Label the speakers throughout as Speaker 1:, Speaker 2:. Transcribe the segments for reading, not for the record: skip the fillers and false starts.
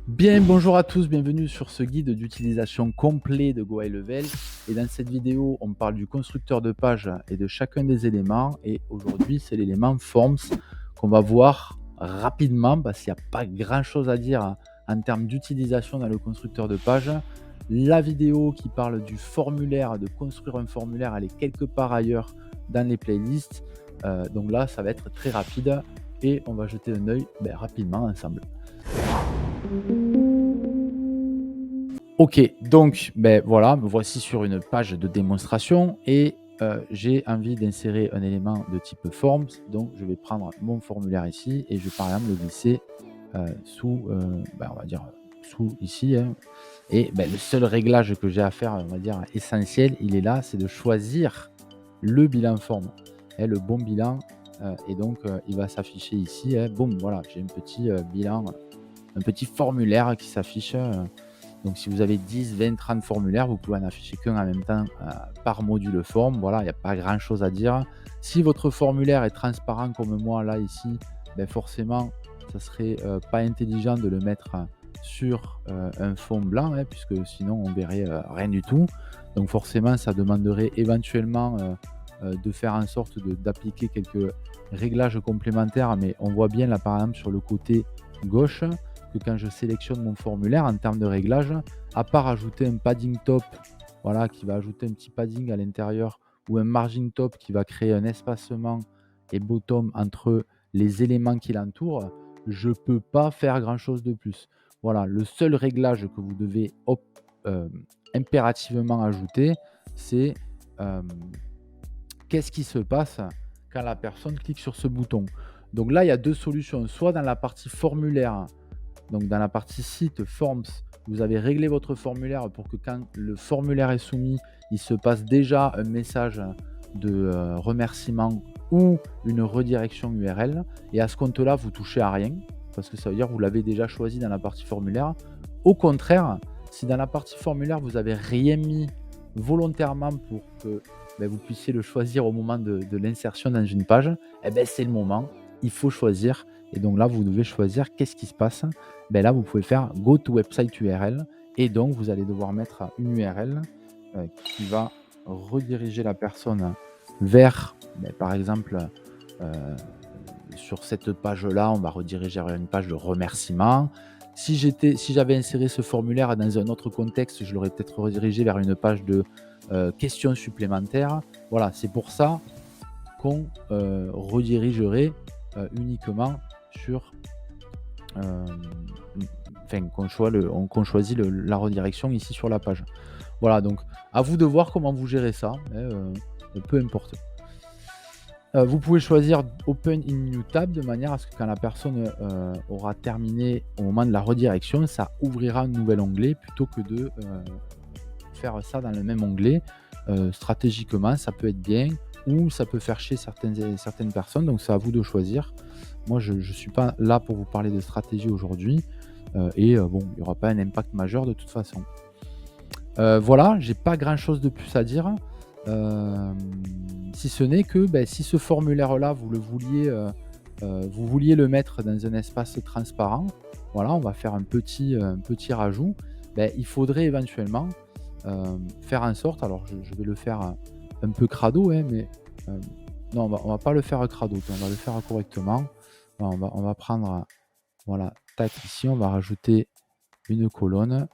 Speaker 1: Bien, bonjour à tous, bienvenue sur ce guide d'utilisation complet de Go High Level. Et dans cette vidéo, on parle du constructeur de page et de chacun des éléments. Et aujourd'hui, c'est l'élément Forms qu'on va voir rapidement parce qu'il n'y a pas grand chose à dire en termes d'utilisation dans le constructeur de page. La vidéo qui parle du formulaire, de construire un formulaire, elle est quelque part ailleurs dans les playlists. Donc là, ça va être très rapide et on va jeter un œil rapidement ensemble. Ok, donc voilà, me voici sur une page de démonstration et j'ai envie d'insérer un élément de type Forms. Donc je vais prendre mon formulaire ici et je vais par exemple le glisser sous, on va dire sous ici, hein. Et le seul réglage que j'ai à faire, on va dire essentiel, il est là, c'est de choisir le bilan forme, hein, le bon bilan. Et donc il va s'afficher ici, hein. Boum, voilà, j'ai un petit bilan, un petit formulaire qui s'affiche. Donc si vous avez 10, 20, 30 formulaires, vous pouvez en afficher qu'un en même temps par module forme. Voilà, il n'y a pas grand chose à dire. Si votre formulaire est transparent comme moi là ici, forcément, ça serait pas intelligent de le mettre sur un fond blanc, hein, puisque sinon on verrait rien du tout. Donc forcément, ça demanderait éventuellement de faire en sorte d'appliquer quelques réglages complémentaires. Mais on voit bien là par exemple sur le côté gauche, que quand je sélectionne mon formulaire en termes de réglage, à part ajouter un padding top, voilà, qui va ajouter un petit padding à l'intérieur, ou un margin top qui va créer un espacement et bottom entre les éléments qui l'entourent, je ne peux pas faire grand chose de plus. Voilà, le seul réglage que vous devez euh, impérativement ajouter, c'est qu'est-ce qui se passe quand la personne clique sur ce bouton. Donc là, il y a deux solutions. Soit dans la partie formulaire, donc dans la partie site Forms, vous avez réglé votre formulaire pour que quand le formulaire est soumis, il se passe déjà un message de remerciement ou une redirection URL. Et à ce compte-là, vous touchez à rien parce que ça veut dire que vous l'avez déjà choisi dans la partie formulaire. Au contraire, si dans la partie formulaire, vous n'avez rien mis volontairement pour que vous puissiez le choisir au moment de l'insertion dans une page, c'est le moment, il faut choisir. Et donc là, vous devez choisir qu'est-ce qui se passe. Là, vous pouvez faire Go to Website URL et donc vous allez devoir mettre une URL qui va rediriger la personne vers, par exemple, sur cette page-là, on va rediriger vers une page de remerciement. Si j'avais inséré ce formulaire dans un autre contexte, je l'aurais peut-être redirigé vers une page de questions supplémentaires. Voilà, c'est pour ça qu'on redirigerait uniquement sur qu'on choisit la redirection ici sur la page. Voilà, donc à vous de voir comment vous gérez ça, peu importe. Vous pouvez choisir Open in New Tab de manière à ce que quand la personne aura terminé au moment de la redirection, ça ouvrira un nouvel onglet plutôt que de faire ça dans le même onglet. Stratégiquement, ça peut être bien ou ça peut faire chier certaines personnes, donc c'est à vous de choisir. Moi, je ne suis pas là pour vous parler de stratégie aujourd'hui et bon, il n'y aura pas un impact majeur de toute façon. Voilà, j'ai pas grand-chose de plus à dire, si ce n'est que si ce formulaire-là, vous vouliez le mettre dans un espace transparent, voilà, on va faire un petit rajout. Il faudrait éventuellement faire en sorte, alors je vais le faire un peu crado, hein, mais non, on va pas le faire crado, on va le faire correctement. On va prendre, voilà, tac, ici, on va rajouter une colonne.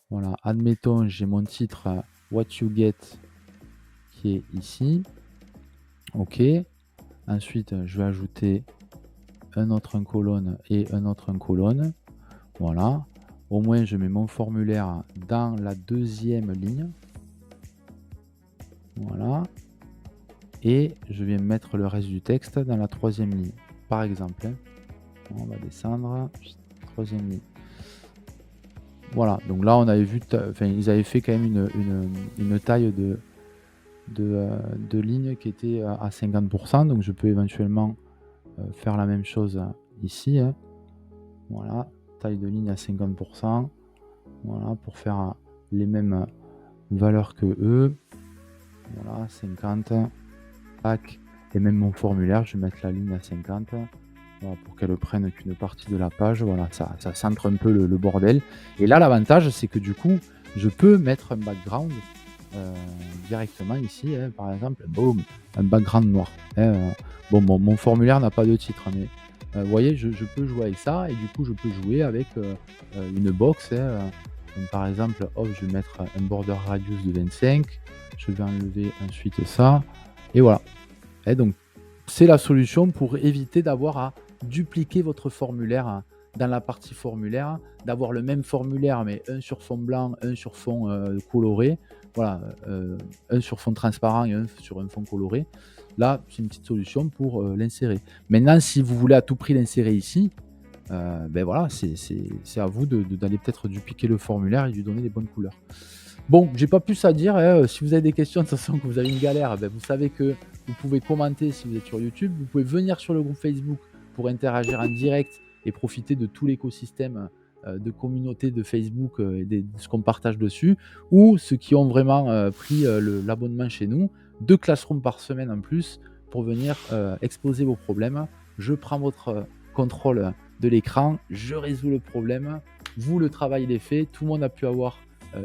Speaker 1: Voilà, admettons, j'ai mon titre What You Get qui est ici. OK. Ensuite, je vais ajouter un autre en colonne et un autre en colonne. Voilà. Au moins, je mets mon formulaire dans la deuxième ligne. Voilà. Et je viens mettre le reste du texte dans la troisième ligne, par exemple. On va descendre. Troisième ligne. Voilà. Donc là, on avait vu, ils avaient fait quand même une taille de ligne qui était à 50%. Donc je peux éventuellement faire la même chose ici, hein. Voilà, taille de ligne à 50%. Voilà, pour faire les mêmes valeurs que eux. Voilà, 50. Tac. Et même mon formulaire, je vais mettre la ligne à 50. Voilà, pour qu'elle prenne qu'une partie de la page. Voilà, ça centre un peu le bordel. Et là, l'avantage, c'est que du coup, je peux mettre un background heu, directement ici, hein, par exemple, boum, un background noir, hein, bon, mon formulaire n'a pas de titre, hein, mais vous voyez, je peux jouer avec ça et du coup, je peux jouer avec, une box, hein, donc par exemple, hop, je vais mettre un border radius de 25, je vais enlever ensuite ça et voilà. Et donc, c'est la solution pour éviter d'avoir à dupliquer votre formulaire, hein, dans la partie formulaire, d'avoir le même formulaire, mais un sur fond blanc, un sur fond, coloré. Voilà, un sur fond transparent et un sur un fond coloré. Là, c'est une petite solution pour, l'insérer. Maintenant, si vous voulez à tout prix l'insérer ici, beh, voilà, c'est à vous d'aller peut-être dupliquer le formulaire et lui donner les bonnes couleurs. Bon, j'ai pas plus à dire, hein, si vous avez des questions, de toute façon, que vous avez une galère, vous savez que vous pouvez commenter si vous êtes sur YouTube. Vous pouvez venir sur le groupe Facebook pour interagir en direct et profiter de tout l'écosystème, de communauté de Facebook, et de ce qu'on partage dessus. Ou ceux qui ont vraiment, pris, l'abonnement chez nous, 2 classrooms par semaine en plus pour venir, exposer vos problèmes. Je prends votre, contrôle de l'écran, je résous le problème, vous, le travail il est fait, tout le monde a pu avoir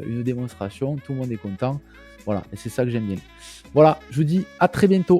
Speaker 1: une démonstration, tout le monde est content. Voilà, et c'est ça que j'aime bien. Voilà, je vous dis à très bientôt.